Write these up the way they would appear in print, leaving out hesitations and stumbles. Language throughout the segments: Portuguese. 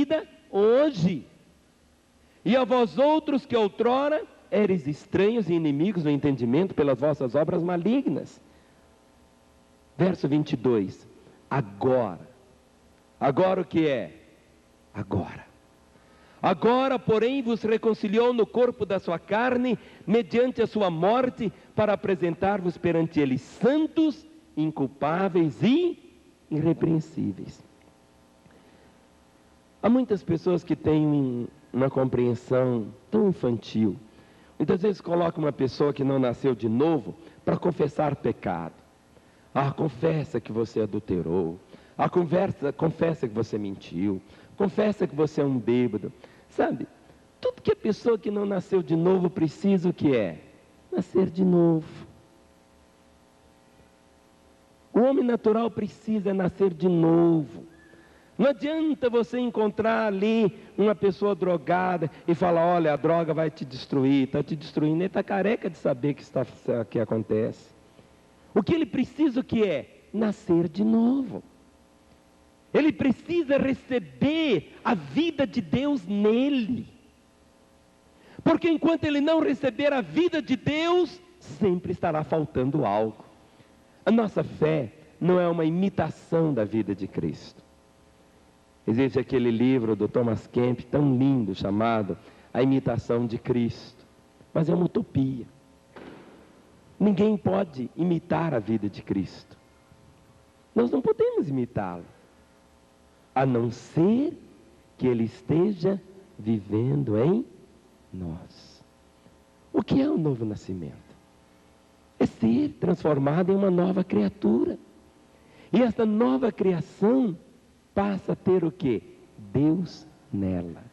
vida hoje. E a vós outros que outrora eres estranhos e inimigos no entendimento pelas vossas obras malignas. Verso 22. Agora o que é? Agora, porém, vos reconciliou no corpo da sua carne, mediante a sua morte, para apresentar-vos perante ele santos, inculpáveis e irrepreensíveis. Há muitas pessoas que têm uma compreensão tão infantil. Muitas vezes colocam uma pessoa que não nasceu de novo para confessar pecado. Confessa que você adulterou. Confessa que você mentiu. Confessa que você é um bêbado. Sabe, tudo que a pessoa que não nasceu de novo precisa, o que é? Nascer de novo. O homem natural precisa nascer de novo. Não adianta você encontrar ali uma pessoa drogada e falar, olha, a droga vai te destruir, está te destruindo. Ele está careca de saber que acontece. O que ele precisa, o que é? Nascer de novo. Ele precisa receber a vida de Deus nele. Porque enquanto ele não receber a vida de Deus, sempre estará faltando algo. A nossa fé não é uma imitação da vida de Cristo. Existe aquele livro do Thomas Kemp, tão lindo, chamado A Imitação de Cristo. Mas é uma utopia. Ninguém pode imitar a vida de Cristo. Nós não podemos imitá-lo, a não ser que ele esteja vivendo em nós. O que é o novo nascimento? É ser transformado em uma nova criatura. E essa nova criação passa a ter o quê? Deus nela.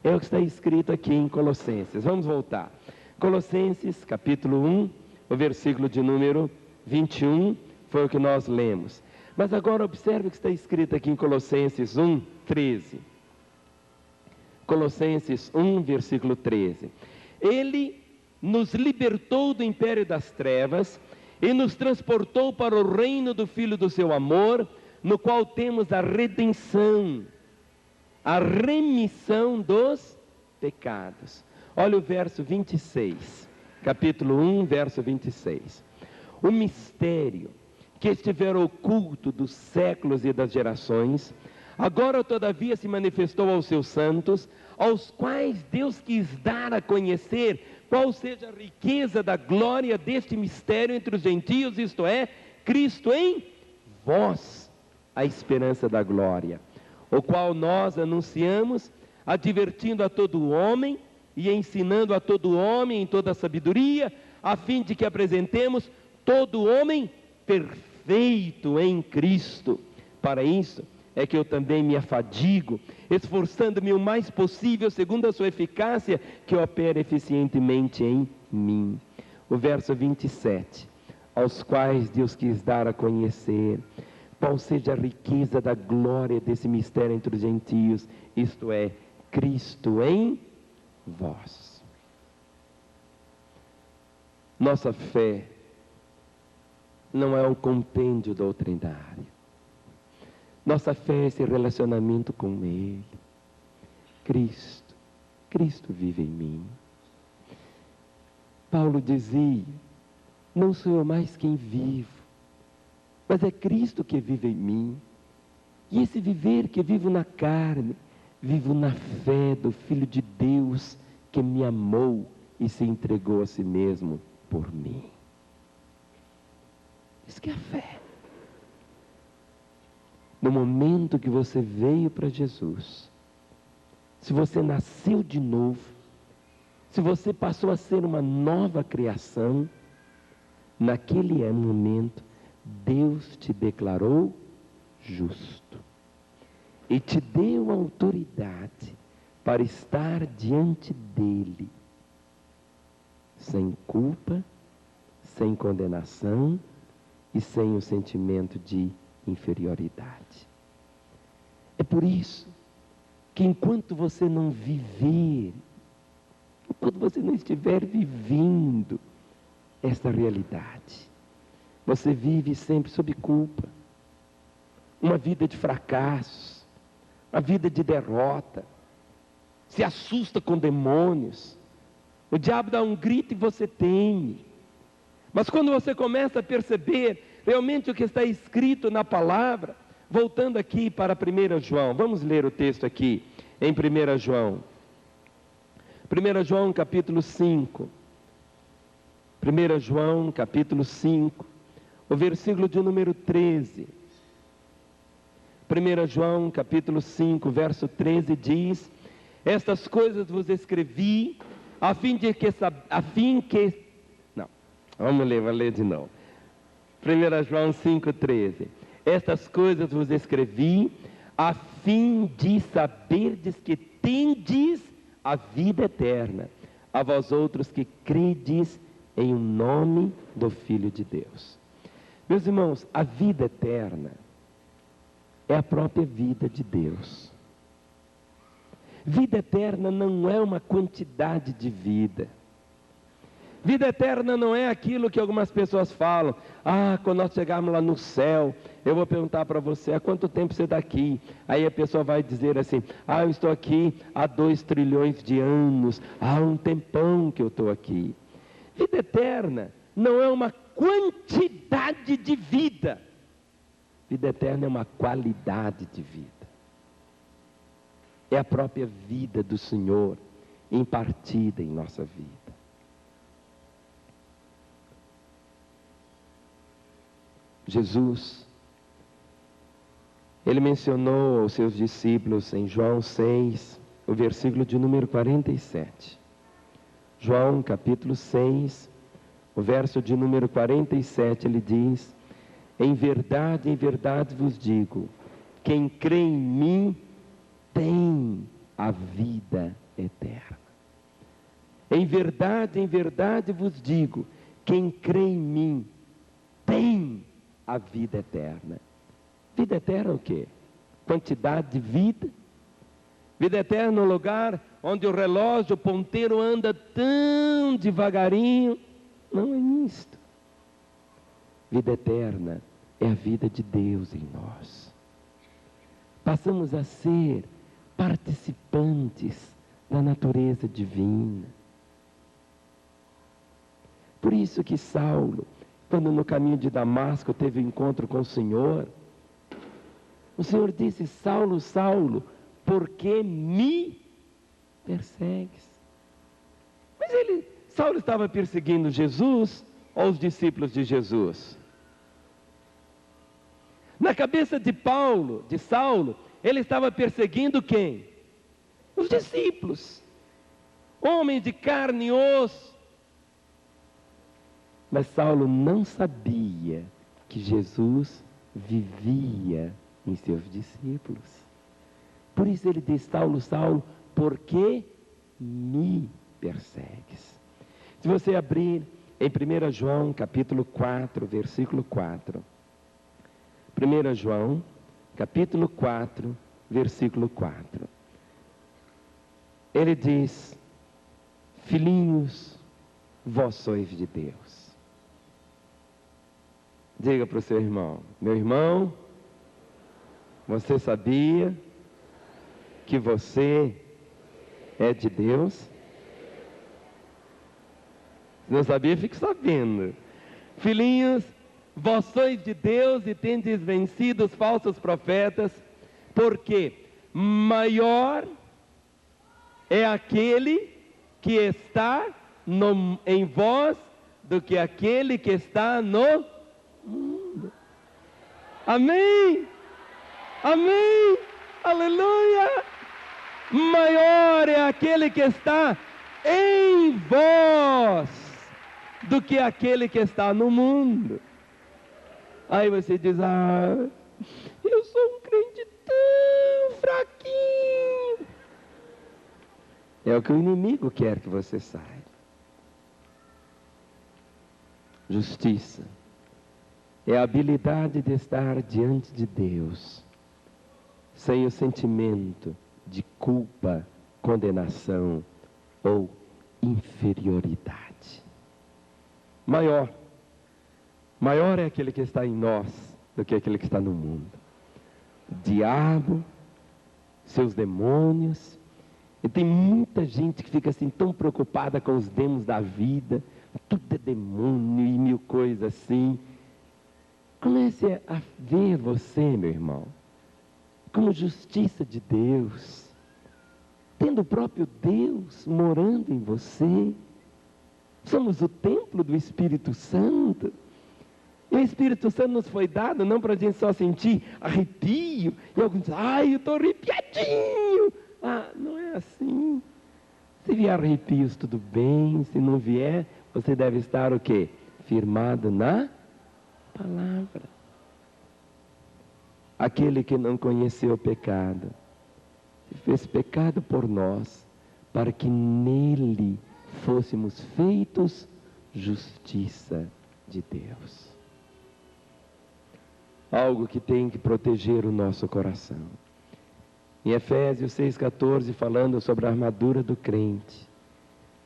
É o que está escrito aqui em Colossenses. Vamos voltar. Colossenses, capítulo 1, o versículo de número 21, foi o que nós lemos. Mas agora observe o que está escrito aqui em Colossenses 1, 13. Colossenses 1, versículo 13. Ele nos libertou do império das trevas e nos transportou para o reino do Filho do seu amor, no qual temos a redenção, a remissão dos pecados. Olha o verso 26, capítulo 1, verso 26. O mistério que estivera oculto dos séculos e das gerações, agora todavia se manifestou aos seus santos, aos quais Deus quis dar a conhecer qual seja a riqueza da glória deste mistério entre os gentios, isto é, Cristo em vós, a esperança da glória, o qual nós anunciamos, advertindo a todo homem e ensinando a todo homem em toda a sabedoria, a fim de que apresentemos todo homem perfeito em Cristo. Para isso é que eu também me afadigo, esforçando-me o mais possível, segundo a sua eficácia, que opera eficientemente em mim. O verso 27, aos quais Deus quis dar a conhecer qual seja a riqueza da glória desse mistério entre os gentios, isto é, Cristo em vós. Nossa fé não é um compêndio doutrinário. Nossa fé é esse relacionamento com Ele. Cristo vive em mim. Paulo dizia, não sou eu mais quem vivo, mas é Cristo que vive em mim. E esse viver que vivo na carne, vivo na fé do Filho de Deus, que me amou e se entregou a si mesmo por mim. Isso que é a fé. No momento que você veio para Jesus, se você nasceu de novo, se você passou a ser uma nova criação, naquele momento, Deus te declarou justo e te deu autoridade para estar diante dele, sem culpa, sem condenação e sem o sentimento de inferioridade. É por isso que enquanto você não viver, enquanto você não estiver vivendo esta realidade, você vive sempre sob culpa, uma vida de fracassos, a vida de derrota, se assusta com demônios. O diabo dá um grito e você teme. Mas quando você começa a perceber realmente o que está escrito na palavra, voltando aqui para 1 João, vamos ler o texto aqui em 1 João. 1 João capítulo 5. 1 João capítulo 5, o versículo de número 13. 1 João capítulo 5, verso 13 diz: estas coisas vos escrevi, vamos ler de novo. 1 João 5, 13. Estas coisas vos escrevi, a fim de saberdes que tendes a vida eterna, a vós outros que credes em o nome do Filho de Deus. Meus irmãos, a vida eterna é a própria vida de Deus. Vida eterna não é uma quantidade de vida. Vida eterna não é aquilo que algumas pessoas falam: quando nós chegarmos lá no céu, eu vou perguntar para você, há quanto tempo você está aqui? Aí a pessoa vai dizer assim: eu estou aqui há 2 trilhões de anos, há um tempão que eu estou aqui. Vida eterna não é uma quantidade de vida. Vida eterna é uma qualidade de vida. É a própria vida do Senhor impartida em nossa vida. Jesus, ele mencionou aos seus discípulos em João 6, o versículo de número 47. João capítulo 6, o verso de número 47, ele diz: em verdade vos digo, quem crê em mim tem a vida eterna. Em verdade vos digo, quem crê em mim tem a vida eterna. Vida eterna é o quê? Quantidade de vida? Vida eterna é um lugar onde o relógio, o ponteiro anda tão devagarinho? Não é isto. Vida eterna é a vida de Deus em nós. Passamos a ser participantes da natureza divina. Por isso que Saulo, quando no caminho de Damasco teve um encontro com o Senhor disse: Saulo, Saulo, por que me persegues? Mas Saulo estava perseguindo Jesus ou os discípulos de Jesus? Na cabeça de Saulo, ele estava perseguindo quem? Os discípulos, homens de carne e osso. Mas Saulo não sabia que Jesus vivia em seus discípulos. Por isso ele diz: Saulo, Saulo, por que me persegues? Se você abrir em 1 João capítulo 4, versículo 4. 1 João capítulo 4, versículo 4. Ele diz: filhinhos, vós sois de Deus. Diga para o seu irmão: meu irmão, você sabia que você é de Deus? Se não sabia, fique sabendo. Filhinhos, vós sois de Deus e tendes vencido os falsos profetas, porque maior é aquele que está em vós do que aquele que está no mundo. Amém? Amém? Aleluia! Maior é aquele que está em vós do que aquele que está no mundo. Aí você diz: eu sou um crente tão fraquinho. É o que o inimigo quer que você saiba. Justiça é a habilidade de estar diante de Deus sem o sentimento de culpa, condenação ou inferioridade. Maior é aquele que está em nós do que aquele que está no mundo. O diabo seus demônios. E tem muita gente que fica assim tão preocupada com os demos da vida, tudo é demônio e mil coisas assim. Comece a ver você, meu irmão, como justiça de Deus, tendo o próprio Deus morando em você. Somos o templo do Espírito Santo. E o Espírito Santo nos foi dado não para a gente só sentir arrepio. E alguns dizem, ai, eu estou arrepiadinho. Ah, não é assim. Se vier arrepios, tudo bem. Se não vier, você deve estar o quê? Firmado na palavra. Aquele que não conheceu o pecado, fez pecado por nós, para que nele fôssemos feitos justiça de Deus. Algo que tem que proteger o nosso coração. Em Efésios 6,14, falando sobre a armadura do crente,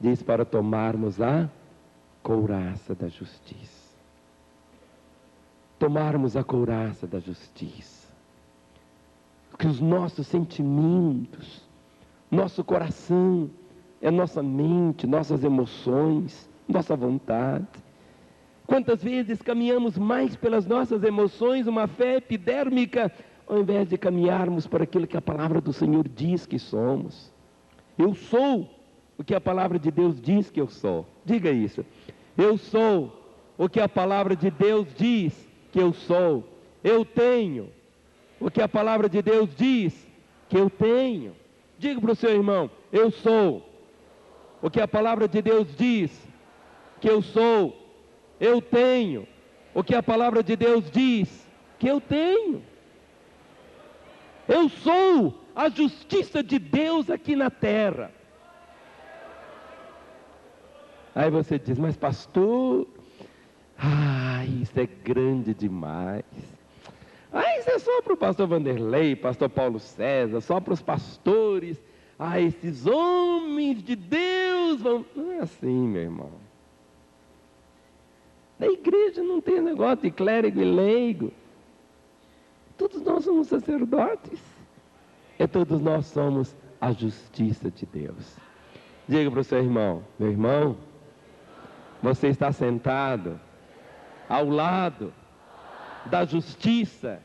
diz para tomarmos a couraça da justiça. Tomarmos a couraça da justiça. Que os nossos sentimentos, nosso coração, é nossa mente, nossas emoções, nossa vontade. Quantas vezes caminhamos mais pelas nossas emoções, uma fé epidérmica, ao invés de caminharmos por aquilo que a palavra do Senhor diz que somos. Eu sou o que a palavra de Deus diz que eu sou. Diga isso. Eu sou o que a palavra de Deus diz que eu sou. Eu tenho o que a palavra de Deus diz que eu tenho. Diga para o seu irmão, eu sou o que a palavra de Deus diz que eu sou. Eu tenho o que a palavra de Deus diz que eu tenho. Eu sou a justiça de Deus aqui na terra. Aí você diz, mas pastor, isso é grande demais. Isso é só para o pastor Vanderlei, pastor Paulo César, só para os pastores. Esses homens de Deus vão... Não é assim, meu irmão. Na igreja não tem negócio de clérigo e leigo. Todos nós somos sacerdotes. E todos nós somos a justiça de Deus. Diga para o seu irmão, meu irmão, você está sentado ao lado da justiça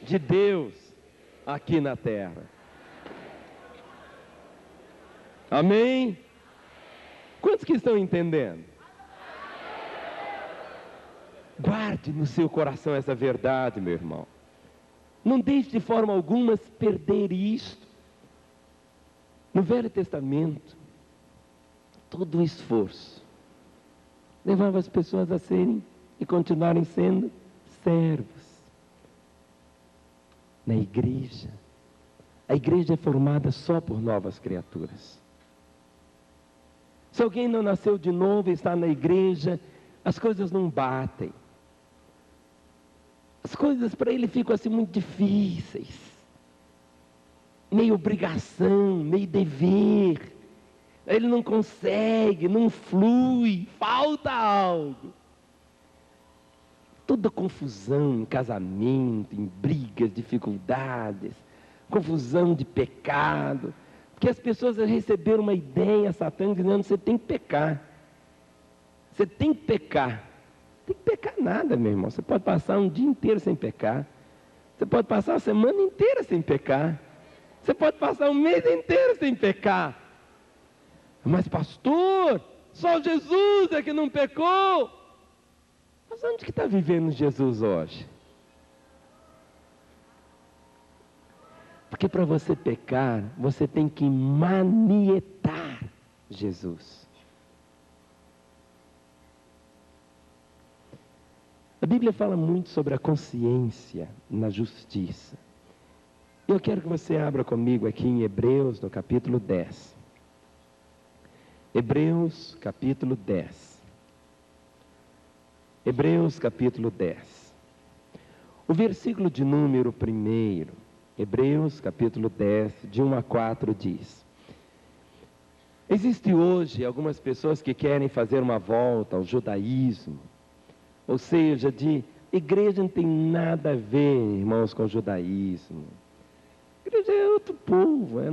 de Deus aqui na terra. Amém? Quantos que estão entendendo? Guarde no seu coração essa verdade, meu irmão. Não deixe de forma alguma perder isto. No Velho Testamento, todo o esforço levava as pessoas a serem e continuarem sendo servos. Na igreja, a igreja é formada só por novas criaturas. Se alguém não nasceu de novo e está na igreja, as coisas não batem. As coisas para ele ficam assim muito difíceis. Meio obrigação, meio dever. Ele não consegue, não flui, falta algo. Toda confusão em casamento, em brigas, dificuldades, confusão de pecado. Porque as pessoas receberam uma ideia satânica dizendo, você tem que pecar. Você tem que pecar. Tem que pecar nada, meu irmão. Você pode passar um dia inteiro sem pecar. Você pode passar a semana inteira sem pecar. Você pode passar um mês inteiro sem pecar. Mas pastor, só Jesus é que não pecou. Mas onde que está vivendo Jesus hoje? Porque para você pecar, você tem que manietar Jesus. A Bíblia fala muito sobre a consciência na justiça. Eu quero que você abra comigo aqui em Hebreus, no capítulo 10. Hebreus, capítulo 10. Hebreus, capítulo 10. O versículo de número 1, Hebreus, capítulo 10, de 1 a 4, diz: Existe hoje algumas pessoas que querem fazer uma volta ao judaísmo, ou seja, de igreja não tem nada a ver, irmãos, com judaísmo. A igreja é outro povo, é